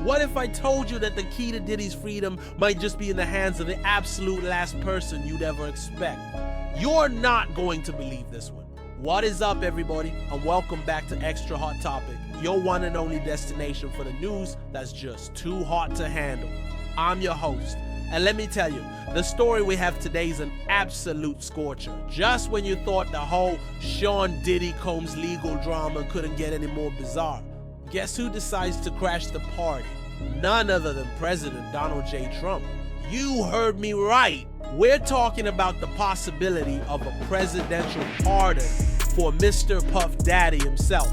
What if I told you that the key to Diddy's freedom might just be in the hands of the absolute last person you'd ever expect? You're not going to believe this one. What is up, everybody, and welcome back to Extra Hot Topic, your one and only destination for the news that's just too hot to handle. I'm your host, and let me tell you, the story we have today is an absolute scorcher. Just when you thought the whole Sean Diddy Combs legal drama couldn't get any more bizarre, guess who decides to crash the party? None other than President Donald J. Trump. You heard me right. We're talking about the possibility of a presidential pardon for Mr. Puff Daddy himself.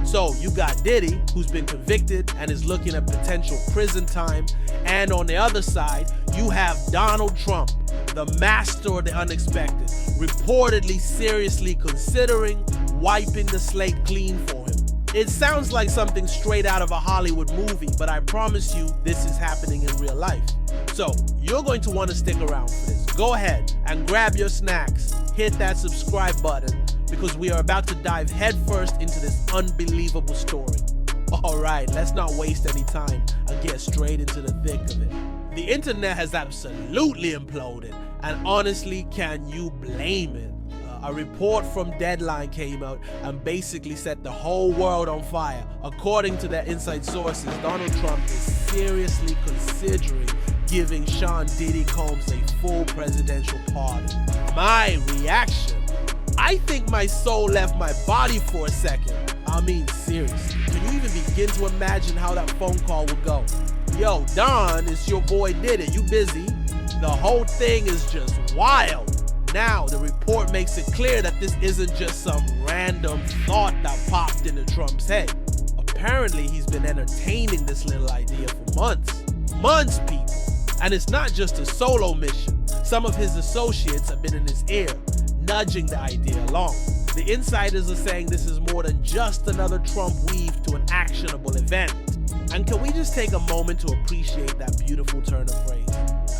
So you got Diddy, who's been convicted and is looking at potential prison time, and on the other side, you have Donald Trump, the master of the unexpected, reportedly seriously considering wiping the slate clean for him. It sounds like something straight out of a Hollywood movie, but I promise you this is happening in real life. So you're going to want to stick around for this. Go ahead and grab your snacks, hit that subscribe button, because we are about to dive headfirst into this unbelievable story. Alright, let's not waste any time and get straight into the thick of it. The internet has absolutely imploded, and honestly, can you blame it? A report from Deadline came out and basically set the whole world on fire. According to their inside sources, Donald Trump is seriously considering giving Sean Diddy Combs a full presidential pardon. My reaction? I think my soul left my body for a second. I mean, seriously, can you even begin to imagine how that phone call would go? Yo, Don, it's your boy Diddy, you busy? The whole thing is just wild. Now, the report makes it clear that this isn't just some random thought that popped into Trump's head. Apparently, he's been entertaining this little idea for months. Months, people. And it's not just a solo mission. Some of his associates have been in his ear, nudging the idea along. The insiders are saying this is more than just another Trump weave to an actionable event. And can we just take a moment to appreciate that beautiful turn of phrase?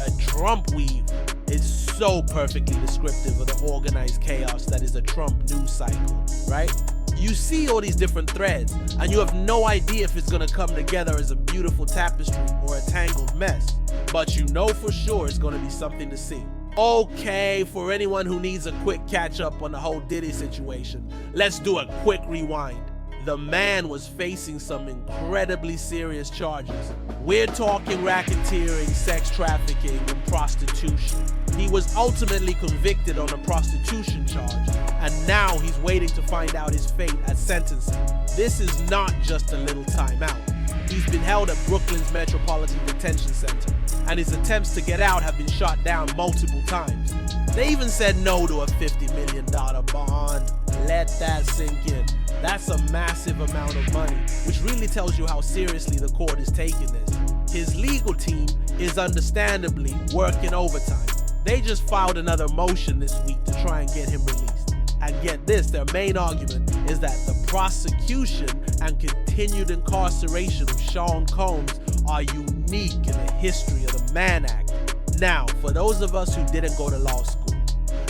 A Trump weave is so perfectly descriptive of the organized chaos that is a Trump news cycle, right? You see all these different threads, and you have no idea if it's gonna come together as a beautiful tapestry or a tangled mess. But you know for sure it's gonna be something to see. Okay, for anyone who needs a quick catch up on the whole Diddy situation, let's do a quick rewind. The man was facing some incredibly serious charges. We're talking racketeering, sex trafficking, and prostitution. He was ultimately convicted on a prostitution charge, and now he's waiting to find out his fate at sentencing. This is not just a little timeout. He's been held at Brooklyn's Metropolitan Detention Center, and his attempts to get out have been shot down multiple times. They even said no to a $50 million bond. Let that sink in. That's a massive amount of money, which really tells you how seriously the court is taking this. His legal team is understandably working overtime. They just filed another motion this week to try and get him released. And get this, their main argument is that the prosecution and continued incarceration of Sean Combs are unique in the history of the Mann Act. Now, for those of us who didn't go to law school,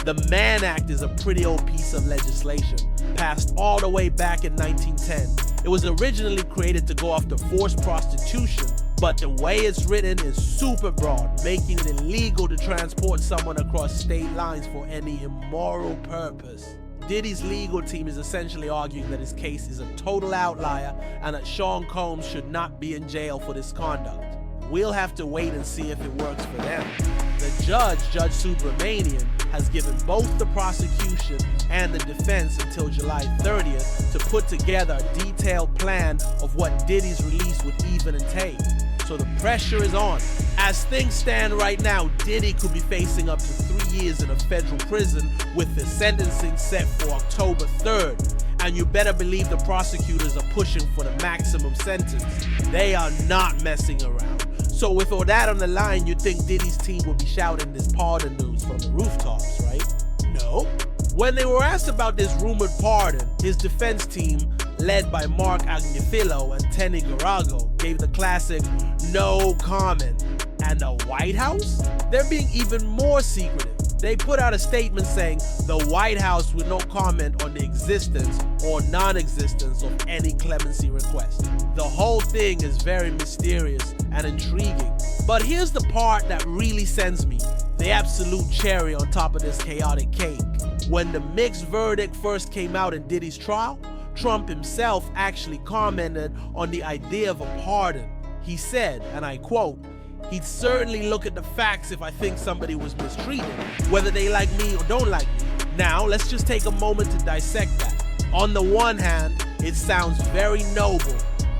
the Mann Act is a pretty old piece of legislation, passed all the way back in 1910. It was originally created to go after forced prostitution, but the way it's written is super broad, making it illegal to transport someone across state lines for any immoral purpose. Diddy's legal team is essentially arguing that his case is a total outlier and that Sean Combs should not be in jail for this conduct. We'll have to wait and see if it works for them. The judge, Judge Subramanian, has given both the prosecution and the defense until July 30th to put together a detailed plan of what Diddy's release would even entail. So the pressure is on. As things stand right now, Diddy could be facing up to 3 years in a federal prison with the sentencing set for October 3rd. And you better believe the prosecutors are pushing for the maximum sentence. They are not messing around. So with all that on the line, you'd think Diddy's team would be shouting this pardon news from the rooftops, right? No. When they were asked about this rumored pardon, his defense team, led by Mark Agnifilo and Tenny Garago, gave the classic no comment. And the White House? They're being even more secretive. They put out a statement saying the White House would not comment on the existence or non-existence of any clemency request. The whole thing is very mysterious and intriguing. But here's the part that really sends me, the absolute cherry on top of this chaotic cake. When the mixed verdict first came out in Diddy's trial, Trump himself actually commented on the idea of a pardon. He said, and I quote, "He'd certainly look at the facts if I think somebody was mistreated, whether they like me or don't like me." Now, let's just take a moment to dissect that. On the one hand, it sounds very noble,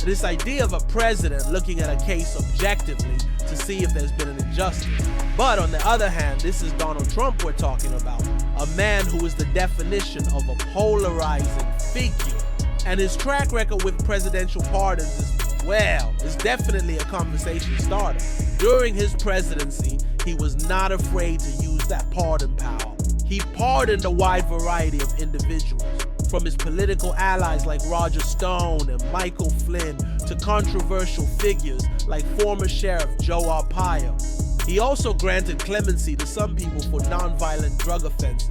this idea of a president looking at a case objectively to see if there's been an injustice. But on the other hand, this is Donald Trump we're talking about, a man who is the definition of a polarizing figure. And his track record with presidential pardons is, well, is definitely a conversation starter. During his presidency, he was not afraid to use that pardon power. He pardoned a wide variety of individuals, from his political allies like Roger Stone and Michael Flynn to controversial figures like former Sheriff Joe Arpaio. He also granted clemency to some people for nonviolent drug offenses,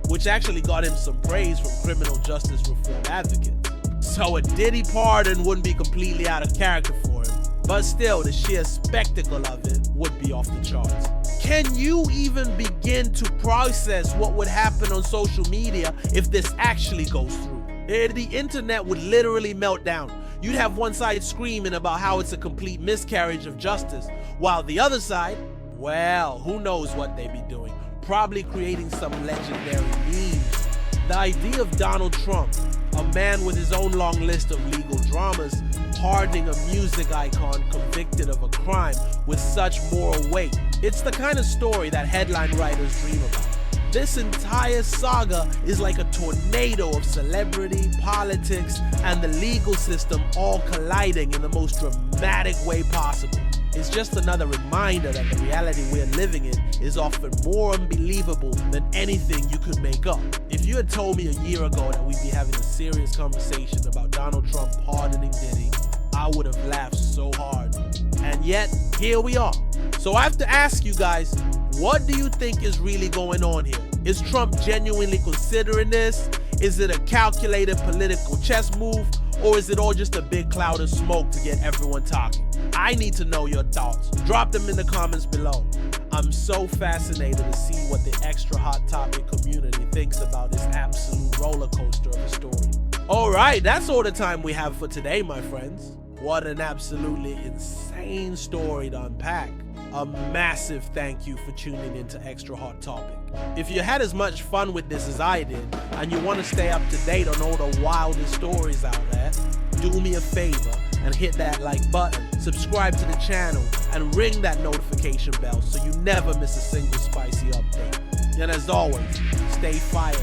which actually got him some praise from criminal justice reform advocates. So a Diddy pardon wouldn't be completely out of character for him, but still the sheer spectacle of it would be off the charts. Can you even begin to process what would happen on social media if this actually goes through? The internet would literally melt down. You'd have one side screaming about how it's a complete miscarriage of justice, while the other side, well, who knows what they'd be doing, probably creating some legendary memes. The idea of Donald Trump, a man with his own long list of legal dramas, pardoning a music icon convicted of a crime with such moral weight. It's the kind of story that headline writers dream about. This entire saga is like a tornado of celebrity, politics, and the legal system all colliding in the most dramatic way possible. It's just another reminder that the reality we're living in is often more unbelievable than anything you could make up. If you had told me a year ago that we'd be having a serious conversation about Donald Trump pardoning Diddy, I would have laughed so hard. And yet, here we are. So I have to ask you guys, what do you think is really going on here? Is Trump genuinely considering this? Is it a calculated political chess move? Or is it all just a big cloud of smoke to get everyone talking? I need to know your thoughts. Drop them in the comments below. I'm so fascinated to see what the Extra Hot Topic community thinks about this absolute roller coaster of a story. Alright, that's all the time we have for today, my friends. What an absolutely insane story to unpack. A massive thank you for tuning into Extra Hot Topic. If you had as much fun with this as I did, and you want to stay up to date on all the wildest stories out there, do me a favor and hit that like button, subscribe to the channel, and ring that notification bell so you never miss a single spicy update. And as always, stay fiery.